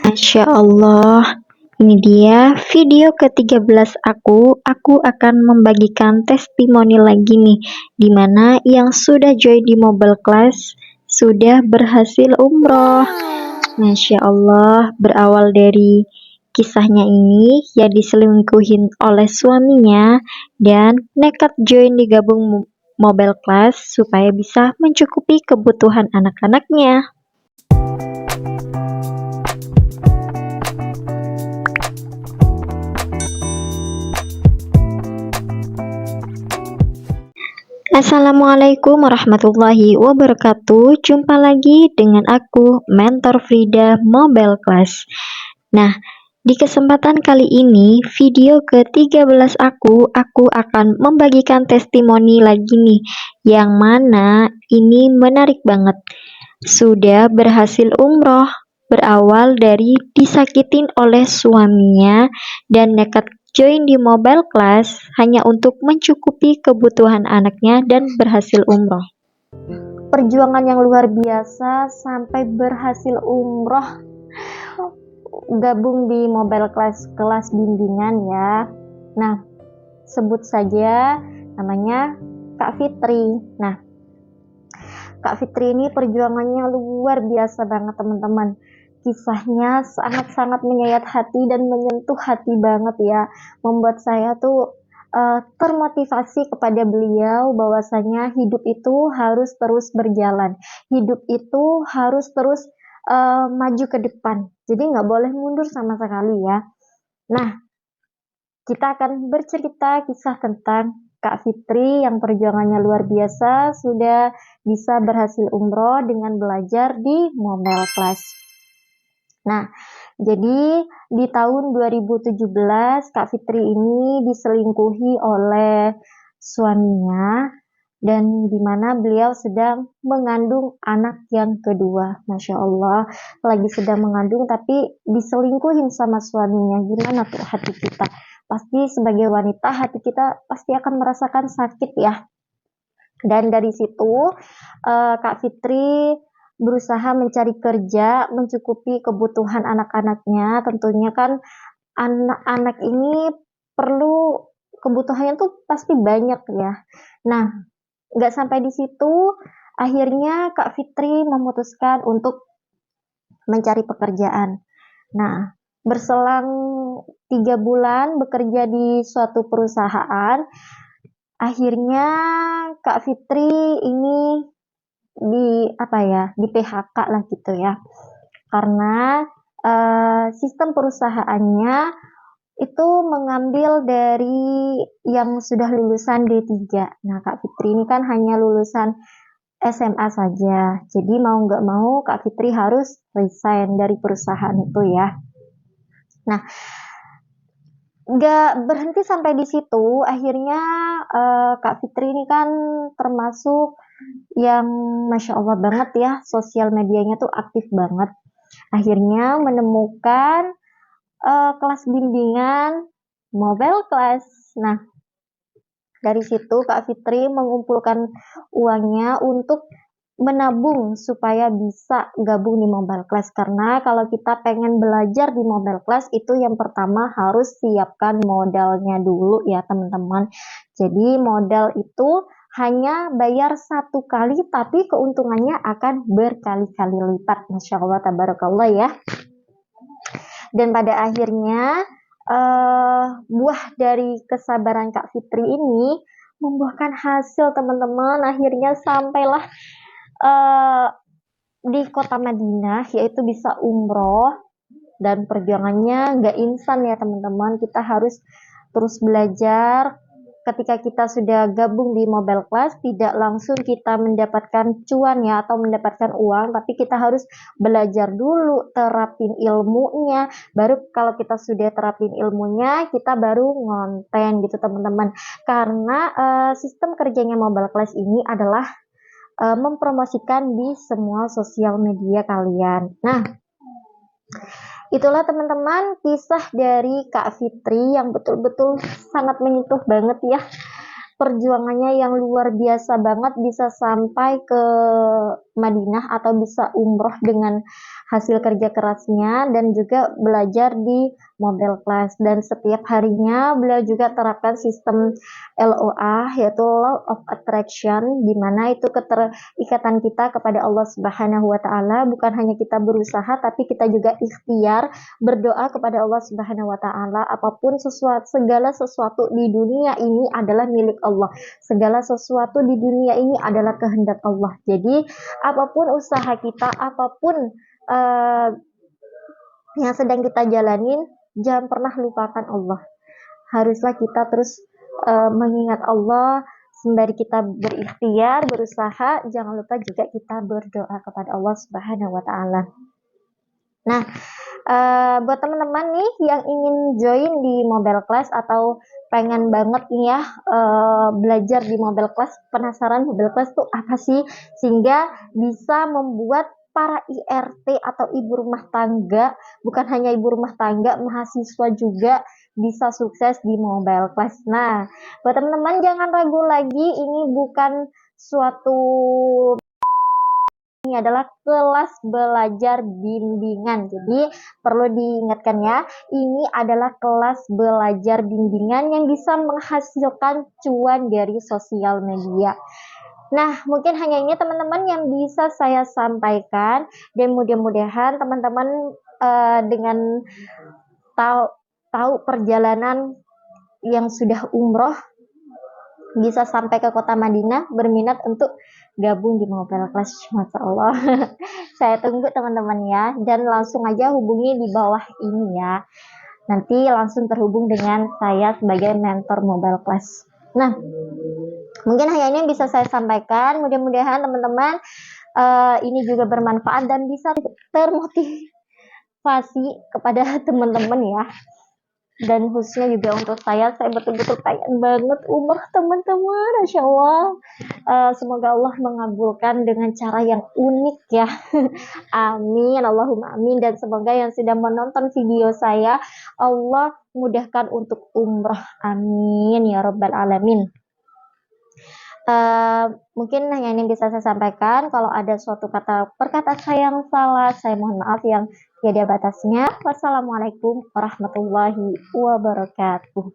Masya Allah, ini dia video ke-13 aku akan membagikan testimoni lagi nih, dimana yang sudah join di mobile class sudah berhasil umroh. Masya Allah, berawal dari kisahnya ini yang diselingkuhin oleh suaminya dan nekat join digabung mobile class supaya bisa mencukupi kebutuhan anak-anaknya. Assalamualaikum warahmatullahi wabarakatuh. Jumpa lagi dengan aku, Mentor Frida Mobile Class. Nah, di kesempatan kali ini, video ke-13 aku akan membagikan testimoni lagi nih, yang mana ini menarik banget. Sudah berhasil umroh, berawal dari disakitin oleh suaminya dan nekat join di mobile class hanya untuk mencukupi kebutuhan anaknya dan berhasil umroh. Perjuangan yang luar biasa sampai berhasil umroh, gabung di mobile class, kelas bimbingan ya. Nah, sebut saja namanya Kak Fitri. Nah, Kak Fitri ini perjuangannya luar biasa banget teman-teman. Kisahnya sangat-sangat menyayat hati dan menyentuh hati banget ya. Membuat saya tuh termotivasi kepada beliau bahwasanya hidup itu harus terus berjalan. Hidup itu harus terus maju ke depan. Jadi nggak boleh mundur sama sekali ya. Nah, kita akan bercerita kisah tentang Kak Fitri yang perjuangannya luar biasa sudah bisa berhasil umroh dengan belajar di mobile class. Nah, jadi di tahun 2017 Kak Fitri ini diselingkuhi oleh suaminya dan dimana beliau sedang mengandung anak yang kedua. Masya Allah, lagi sedang mengandung tapi diselingkuhin sama suaminya. Gimana tuh hati kita? Pasti sebagai wanita hati kita pasti akan merasakan sakit ya. Dan dari situ Kak Fitri berusaha mencari kerja, mencukupi kebutuhan anak-anaknya. Tentunya kan anak-anak ini perlu kebutuhannya tuh pasti banyak ya. Nah, nggak sampai di situ, akhirnya Kak Fitri memutuskan untuk mencari pekerjaan. Nah, berselang 3 bulan bekerja di suatu perusahaan, akhirnya Kak Fitri ini di PHK lah gitu ya, karena sistem perusahaannya itu mengambil dari yang sudah lulusan D3. Nah, Kak Fitri ini kan hanya lulusan SMA saja, jadi mau nggak mau Kak Fitri harus resign dari perusahaan itu ya. Nah, nggak berhenti sampai di situ, akhirnya Kak Fitri ini kan termasuk yang Masya Allah banget ya, sosial medianya tuh aktif banget. Akhirnya menemukan kelas bimbingan mobile class. Nah, dari situ Kak Fitri mengumpulkan uangnya untuk menabung supaya bisa gabung di mobile class, karena kalau kita pengen belajar di mobile class itu yang pertama harus siapkan modalnya dulu ya teman-teman. Jadi modal itu hanya bayar 1 kali tapi keuntungannya akan berkali-kali lipat. Masya Allah tabarakallah ya. Dan pada akhirnya buah dari kesabaran Kak Fitri ini membuahkan hasil teman-teman. Akhirnya sampailah di kota Madinah, yaitu bisa umroh. Dan perjuangannya nggak instan ya teman-teman, kita harus terus belajar. Ketika kita sudah gabung di mobile class, tidak langsung kita mendapatkan cuan ya atau mendapatkan uang, tapi kita harus belajar dulu, terapin ilmunya. Baru kalau kita sudah terapin ilmunya, kita baru ngonten gitu teman-teman. Karena sistem kerjanya mobile class ini adalah mempromosikan di semua sosial media kalian. Nah, itulah teman-teman kisah dari Kak Fitri yang betul-betul sangat menyentuh banget ya. Perjuangannya yang luar biasa banget, bisa sampai ke Madinah atau bisa umroh dengan hasil kerja kerasnya, dan juga belajar di Mobile Class. Dan setiap harinya beliau juga terapkan sistem LOA, yaitu Law of Attraction, di mana itu keterikatan kita kepada Allah Subhanahu wa Ta'ala. Bukan hanya kita berusaha, tapi kita juga ikhtiar berdoa kepada Allah Subhanahu wa Ta'ala. Apapun segala sesuatu di dunia ini adalah milik Allah. Segala sesuatu di dunia ini adalah kehendak Allah. Jadi apapun usaha kita, apapun yang sedang kita jalanin, jangan pernah lupakan Allah. Haruslah kita terus mengingat Allah sembari kita berikhtiar, berusaha. Jangan lupa juga kita berdoa kepada Allah Subhanahu wa Ta'ala. Nah, buat teman-teman nih yang ingin join di Mobile Class atau pengen banget nih ya belajar di Mobile Class, penasaran Mobile Class tuh apa sih, sehingga bisa membuat para IRT atau ibu rumah tangga, bukan hanya ibu rumah tangga, mahasiswa juga bisa sukses di Mobile Class. Nah, buat teman-teman jangan ragu lagi, ini bukan suatu, ini adalah kelas belajar bimbingan. Jadi perlu diingatkan ya, ini adalah kelas belajar bimbingan yang bisa menghasilkan cuan dari sosial media. Nah, mungkin hanya ini teman-teman yang bisa saya sampaikan, dan mudah-mudahan teman-teman dengan tahu perjalanan yang sudah umroh bisa sampai ke kota Madinah, berminat untuk gabung di Mobile Class. Masya Allah. Saya tunggu teman-teman ya, dan langsung aja hubungi di bawah ini ya. Nanti langsung terhubung dengan saya sebagai mentor Mobile Class. Nah, mungkin hanya ini yang bisa saya sampaikan. Mudah-mudahan teman-teman ini juga bermanfaat dan bisa termotivasi kepada teman-teman ya. Dan khususnya juga untuk saya betul-betul pengen banget umroh teman-teman. Masya Allah. Semoga Allah mengabulkan dengan cara yang unik ya. Amin, Allahumma amin. Dan semoga yang sudah menonton video saya, Allah mudahkan untuk umroh. Amin ya Rabbal Alamin. Mungkin hanya ini bisa saya sampaikan. Kalau ada suatu perkataan saya yang salah, saya mohon maaf yang tiada batasnya. Wassalamualaikum warahmatullahi wabarakatuh.